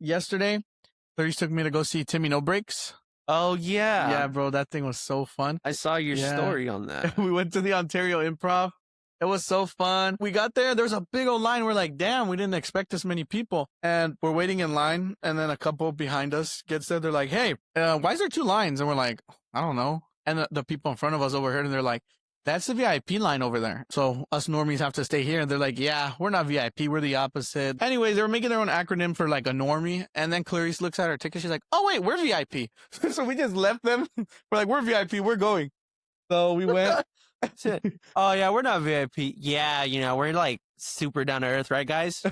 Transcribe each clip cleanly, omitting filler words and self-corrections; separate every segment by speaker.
Speaker 1: yesterday, Clarice took me to go see Timmy No Brakes.
Speaker 2: Oh, yeah.
Speaker 1: Yeah, bro, that thing was so fun.
Speaker 2: I saw your story on that.
Speaker 1: We went to the Ontario Improv. It was so fun. We got there. There's a big old line. We're like, damn, we didn't expect this many people. And we're waiting in line. And then a couple behind us gets there. They're like, hey, why is there 2 lines? And we're like, I don't know. And the people in front of us overheard and they're like, that's the VIP line over there. So us normies have to stay here. And they're like, yeah, we're not VIP. We're the opposite. Anyways, they were making their own acronym for like a normie. And then Clarice looks at her ticket. She's like, oh, wait, we're VIP. So we just left them. We're like, we're VIP. We're going. So we went.
Speaker 2: Oh, yeah, we're not VIP. Yeah, you know, we're like super down to earth, right, guys?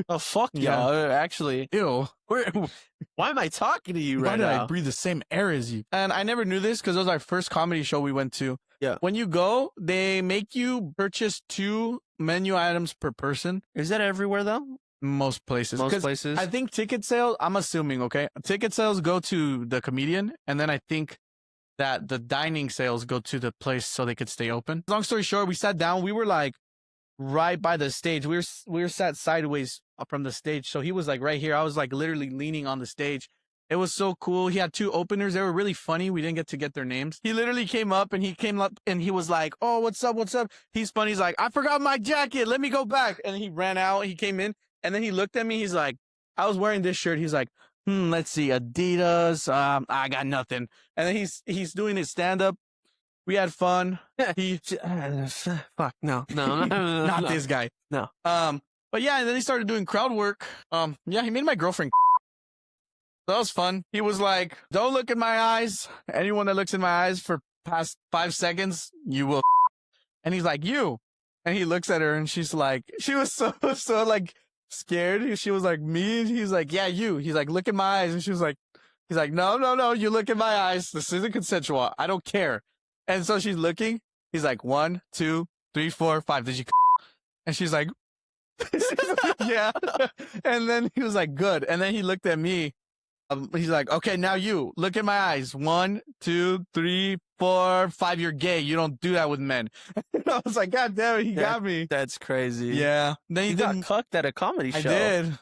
Speaker 2: Oh, fuck y'all. Actually,
Speaker 1: Ew.
Speaker 2: Why am I talking to you right now?
Speaker 1: Why did I breathe the same air as you? And I never knew this because it was our first comedy show we went to.
Speaker 2: Yeah.
Speaker 1: When you go, they make you purchase 2 menu items per person.
Speaker 2: Is that everywhere, though?
Speaker 1: Most places.
Speaker 2: Most places?
Speaker 1: I think ticket sales, I'm assuming, okay? Ticket sales go to the comedian, and then I think that the dining sales go to the place so they could stay open. Long story short, we sat down. We were like right by the stage. We were sat sideways from the stage. So he was like right here. I was like literally leaning on the stage. It was so cool. He had 2 openers. They were really funny. We didn't get their names. He literally came up and he was like, oh, what's up? What's up? He's funny. He's like, I forgot my jacket. Let me go back. And he ran out. He came in and then he looked at me. He's like, I was wearing this shirt. He's like, let's see, Adidas. I got nothing. And then he's doing his stand up. We had fun.
Speaker 2: Fuck no,
Speaker 1: not this guy.
Speaker 2: No.
Speaker 1: But yeah, and then he started doing crowd work. Yeah, he made my girlfriend. That was fun. He was like, don't look in my eyes. Anyone that looks in my eyes for past 5 seconds, you will. And he's like, you. And he looks at her and she's like, she was so like scared. She was like, me? He's like, yeah, you. He's like, look in my eyes. And she was like, he's like, no, you look in my eyes. This isn't consensual. I don't care. And so she's looking. He's like, 1, 2, 3, 4, 5. Did you? And she's like, yeah. And then he was like, good. And then he looked at me. He's like, okay, now you look in my eyes. 1, 2, 3, 4, 5. You're gay. You don't do that with men. And I was like, God damn it, he got me.
Speaker 2: That's crazy.
Speaker 1: Yeah. Then
Speaker 2: he got cucked at a comedy show.
Speaker 1: I did.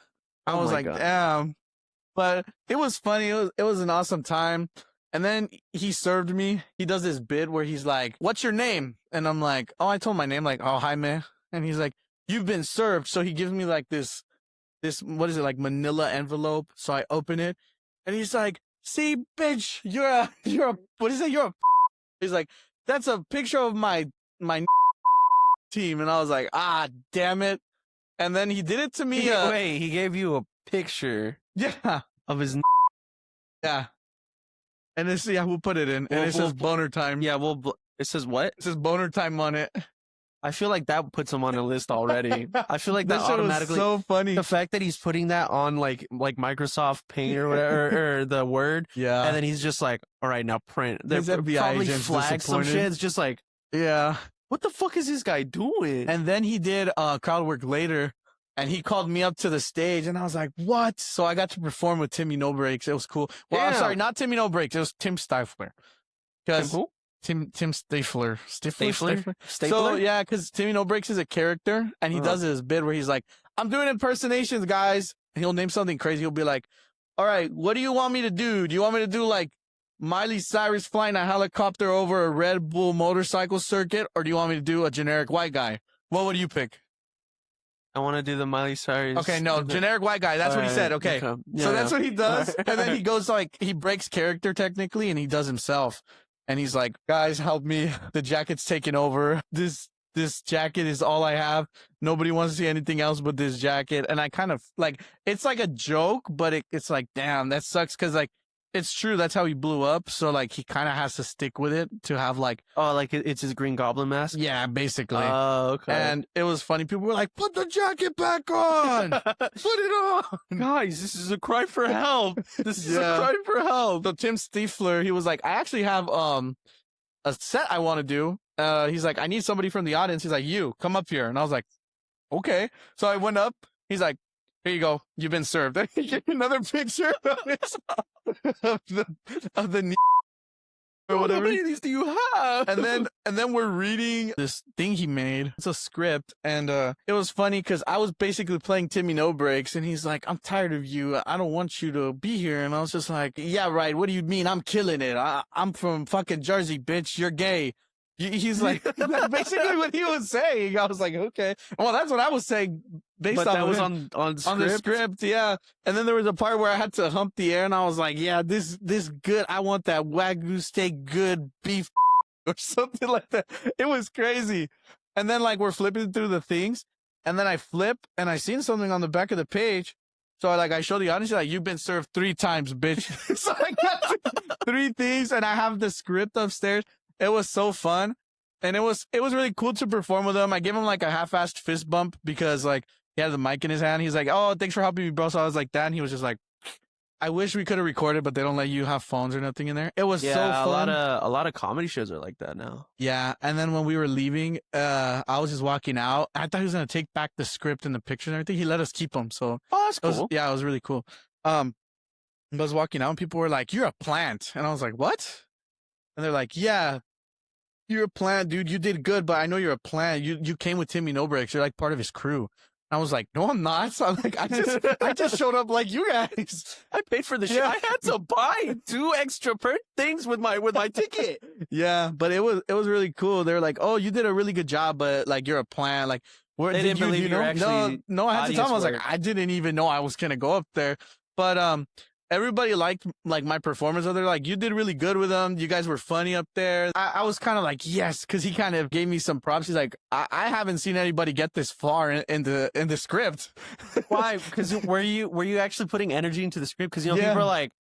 Speaker 1: I was like,
Speaker 2: God.
Speaker 1: damn. But it was funny. It was an awesome time. And then he served me. He does this bit where he's like, what's your name? And I'm like, oh, I told my name. Like, oh, hi, man. And he's like, you've been served. So he gives me like this, what is it? Like manila envelope. So I open it and he's like, see, bitch, you're a, what is it? You're a, he's like, that's a picture of my team. And I was like, ah, damn it. And then he did it to me.
Speaker 2: Wait, he gave you a picture.
Speaker 1: Yeah.
Speaker 2: Of his.
Speaker 1: Yeah. And it's, yeah, we'll put it in. And it says boner time.
Speaker 2: Yeah, it says what?
Speaker 1: It says boner time on it.
Speaker 2: I feel like that puts him on a list already. I feel like that automatically.
Speaker 1: Was so funny.
Speaker 2: The fact that he's putting that on like Microsoft Paint or whatever, or the Word.
Speaker 1: Yeah.
Speaker 2: And then he's just like, all right, now print. They're probably flagged some shit. It's just like,
Speaker 1: yeah.
Speaker 2: What the fuck is this guy doing?
Speaker 1: And then he did crowd work later. And he called me up to the stage, and I was like, what? So I got to perform with Timmy No Brakes. It was cool. Well, I'm sorry, not Timmy No Brakes. It was Tim Stifler.
Speaker 2: Tim who?
Speaker 1: Tim Stifler.
Speaker 2: Stapler?
Speaker 1: So, yeah, because Timmy No Brakes is a character, and he does this bit where he's like, I'm doing impersonations, guys. He'll name something crazy. He'll be like, all right, what do you want me to do? Do you want me to do, like, Miley Cyrus flying a helicopter over a Red Bull motorcycle circuit, or do you want me to do a generic white guy? What would you pick?
Speaker 2: I want to do the Miley Cyrus.
Speaker 1: Okay, no, generic white guy. That's what he said. Okay. Yeah, so that's what he does. And then he goes like, he breaks character technically and he does himself. And he's like, guys, help me. The jacket's taking over. This jacket is all I have. Nobody wants to see anything else but this jacket. And I kind of like, it's like a joke, but it's like, damn, that sucks. Cause like, it's true. That's how he blew up. So like he kind of has to stick with it to have like,
Speaker 2: oh, like it's his Green Goblin mask.
Speaker 1: Yeah, basically.
Speaker 2: Oh, okay.
Speaker 1: And it was funny. People were like, put the jacket back on. Put it on.
Speaker 2: Guys, this is a cry for help. This is a cry for help.
Speaker 1: So Tim Stifler, he was like, I actually have, a set I want to do. He's like, I need somebody from the audience. He's like, you come up here. And I was like, okay. So I went up. He's like, here you go. You've been served. Another picture of the or
Speaker 2: How
Speaker 1: whatever.
Speaker 2: many of these do you have?
Speaker 1: And then we're reading this thing he made. It's a script, and it was funny because I was basically playing Timmy No Brakes, and he's like, "I'm tired of you. I don't want you to be here." And I was just like, "Yeah, right. What do you mean? I'm killing it. I'm from fucking Jersey, bitch. You're gay." He's like, that's basically what he was saying. I was like, okay. Well, that's what I was saying based
Speaker 2: But
Speaker 1: on
Speaker 2: that was
Speaker 1: him.
Speaker 2: on
Speaker 1: On the script, yeah. And then there was a part where I had to hump the air, and I was like, yeah, this good. I want that Wagyu steak good beef or something like that. It was crazy. And then like we're flipping through the things, and then I flip and I seen something on the back of the page. So I show the audience, like, you've been served 3 times, bitch. So I got 3 things, and I have the script upstairs. It was so fun. And it was really cool to perform with him. I gave him like a half-assed fist bump because like he had the mic in his hand. He's like, "Oh, thanks for helping me, bro." So I was like that, and he was just like, "I wish we could have recorded, but they don't let you have phones or nothing in there." It was so fun.
Speaker 2: A lot of comedy shows are like that now.
Speaker 1: Yeah, and then when we were leaving, I was just walking out. I thought he was gonna take back the script and the pictures and everything. He let us keep them, so
Speaker 2: Oh, that's cool.
Speaker 1: it was really cool. I was walking out, and people were like, "You're a plant," and I was like, "What?" And they're like, "Yeah, you're a plant, dude. You did good, but I know you're a plant. You came with Timmy No Brakes. You're like part of his crew." I was like, "No, I'm not." So I'm like, I just showed up like you guys.
Speaker 2: I paid for the shit. I had to buy 2 extra things with my ticket.
Speaker 1: Yeah, but it was really cool. They were like, "Oh, you did a really good job, but like you're a plant." Like, where
Speaker 2: They
Speaker 1: did
Speaker 2: didn't believe you
Speaker 1: know?
Speaker 2: were actually
Speaker 1: No, I had to tell them. I was like,
Speaker 2: audience
Speaker 1: I didn't even know I was gonna go up there. But everybody liked like my performance. They're like, "You did really good with them. You guys were funny up there." I was kind of like, yes, because he kind of gave me some props. He's like, I haven't seen anybody get this far in the script.
Speaker 2: Why? Because were you actually putting energy into the script? Because people are like,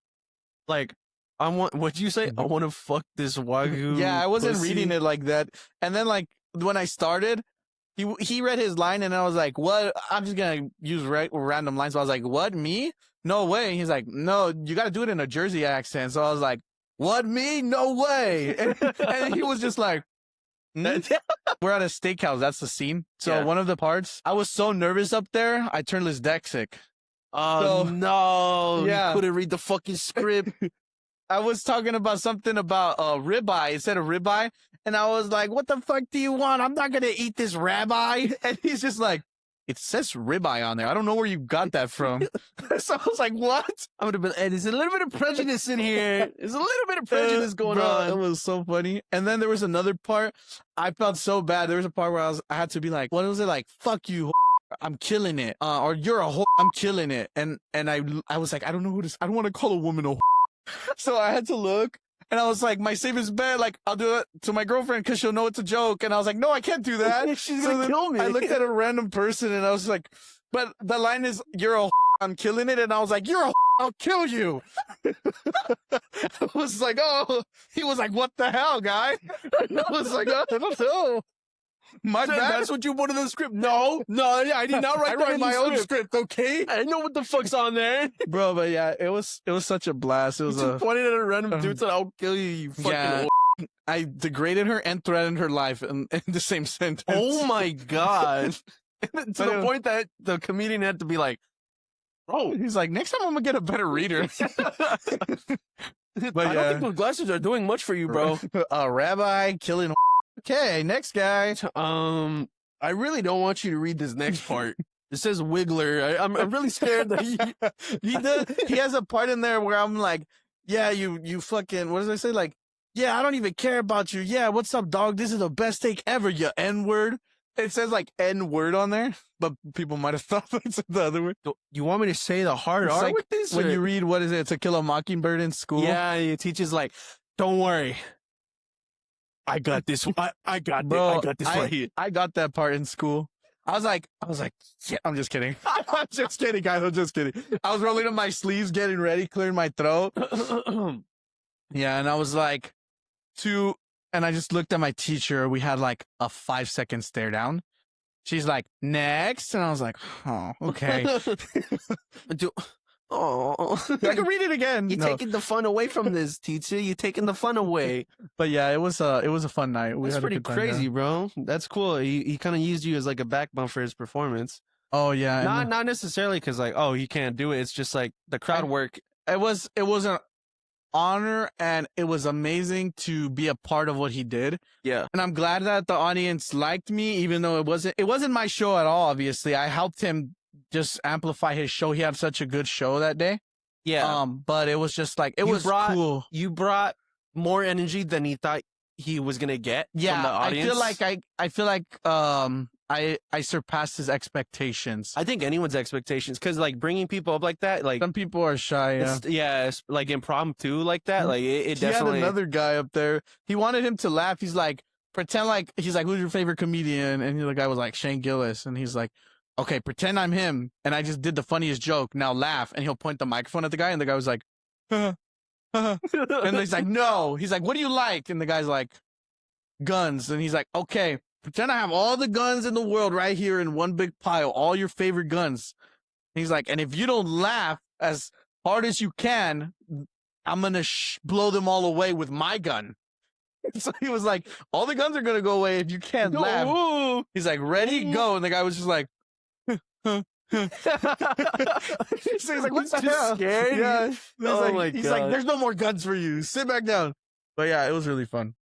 Speaker 2: what'd you say? I want to fuck this Wagyu.
Speaker 1: Yeah, I wasn't
Speaker 2: pussy.
Speaker 1: reading it like that. And then like when I started, he read his line, and I was like, "What?" I'm just gonna use random lines. So I was like, "What, me? No way." He's like, "No, you got to do it in a Jersey accent." So I was like, "What, me? No way." And he was just like, "Hmm?" We're at a steakhouse. That's the scene. So one of the parts, I was so nervous up there, I turned dyslexic.
Speaker 2: Oh, no.
Speaker 1: Yeah.
Speaker 2: You couldn't read the fucking script.
Speaker 1: I was talking about something about ribeye instead of ribeye. And I was like, "What the fuck do you want? I'm not going to eat this rabbi." And he's just like, "It says ribeye on there. I don't know where you got that from." So I was like, "What?"
Speaker 2: I would have been, hey, there's a little bit of prejudice in here. There's a little bit of prejudice going
Speaker 1: Bro,
Speaker 2: on.
Speaker 1: It was so funny. And then there was another part. I felt so bad. There was a part where I had to be like, what was it? Like, "Fuck you, I'm killing it." Or "You're a whore, I'm killing it." And I was like, I don't know who this, I don't want to call a woman a whore. So I had to look. And I was like, my safest bet, like, I'll do it to my girlfriend because she'll know it's a joke. And I was like, no, I can't do that.
Speaker 2: She's gonna kill me.
Speaker 1: I looked at a random person, and I was like, but the line is, "You're a I'm killing it." And I was like, "You're a I'll kill you." I was like, oh, he was like, "What the hell, guy?" And I was like, oh, I don't know. My bad.
Speaker 2: That's what you put in the script. No, I did not write
Speaker 1: I
Speaker 2: that
Speaker 1: wrote
Speaker 2: in
Speaker 1: my
Speaker 2: the
Speaker 1: own
Speaker 2: script.
Speaker 1: script, okay?
Speaker 2: I know what the fuck's on there.
Speaker 1: Bro, but yeah, it was such a blast. It was
Speaker 2: You pointed at a random dude and said, "I'll kill you, you fucking
Speaker 1: Yeah.
Speaker 2: whore."
Speaker 1: I degraded her and threatened her life in the same sentence.
Speaker 2: Oh my God. To
Speaker 1: But
Speaker 2: the point that the comedian had to be like, "Oh,
Speaker 1: He's like, "Next time I'm gonna get a better reader."
Speaker 2: I don't think those glasses are doing much for you, bro."
Speaker 1: A rabbi killing. Okay, next guy.
Speaker 2: I really don't want you to read this next part. It says Wiggler. I'm really scared that
Speaker 1: He has a part in there where I'm like, "Yeah, you fucking, what does I say? Like, yeah, I don't even care about you. Yeah, what's up, dog? This is the best steak ever, you N-word." It says like N-word on there, but people might have thought it's the other word.
Speaker 2: You want me to say the hard
Speaker 1: It's
Speaker 2: R
Speaker 1: like
Speaker 2: with this?
Speaker 1: when
Speaker 2: or-
Speaker 1: you read, what is it? To Kill a Mockingbird in school.
Speaker 2: Yeah, your teacher's like, "Don't worry. I got this. I got
Speaker 1: Bro,
Speaker 2: this. I got this right here."
Speaker 1: I got that part in school. I was like, yeah, I'm just kidding. I'm just kidding, guys. I'm just kidding. I was rolling up my sleeves, getting ready, clearing my throat. Yeah, and I was like, and I just looked at my teacher. We had like a 5-second stare down. She's like, "Next." And I was like, "Oh, okay."
Speaker 2: Oh,
Speaker 1: I can read it again.
Speaker 2: You're
Speaker 1: No.
Speaker 2: taking the fun away from this, teacher. You're taking the fun away.
Speaker 1: But yeah, it was a fun night. We
Speaker 2: That's
Speaker 1: had a
Speaker 2: pretty
Speaker 1: good time,
Speaker 2: crazy,
Speaker 1: yeah.
Speaker 2: bro. That's cool. He kind of used you as like a backbone for his performance.
Speaker 1: Oh yeah. and
Speaker 2: Not necessarily because like, oh, you can't do it. It's just like the crowd work.
Speaker 1: it wasn't honor, and it was amazing to be a part of what he did.
Speaker 2: Yeah.
Speaker 1: And I'm glad that the audience liked me, even though it wasn't my show at all. Obviously, I helped him just amplify his show. He had such a good show that day.
Speaker 2: Yeah.
Speaker 1: But it was just like, cool.
Speaker 2: You brought more energy than he thought he was going to get from the audience.
Speaker 1: I feel like I surpassed his expectations.
Speaker 2: I think anyone's expectations, because like bringing people up like that, like
Speaker 1: some people are shy.
Speaker 2: It's like impromptu like that. Like it definitely.
Speaker 1: He had another guy up there. He wanted him to laugh. He's like, pretend like, he's like, who's your favorite comedian? And the guy was like, Shane Gillis. And he's like, okay, pretend I'm him. And I just did the funniest joke. Now laugh. And he'll point the microphone at the guy. And the guy was like, and he's like, no. He's like, what do you like? And the guy's like, guns. And he's like, okay, pretend I have all the guns in the world right here in one big pile, all your favorite guns. And he's like, and if you don't laugh as hard as you can, I'm going to blow them all away with my gun. So he was like, all the guns are going to go away if you can't laugh. Ooh. He's like, ready, go. And the guy was just like, so he's like, what's the hell?
Speaker 2: Scared?
Speaker 1: Yeah.
Speaker 2: Oh my God.
Speaker 1: He's like, there's no more guns for you. Sit back down. But yeah, it was really fun.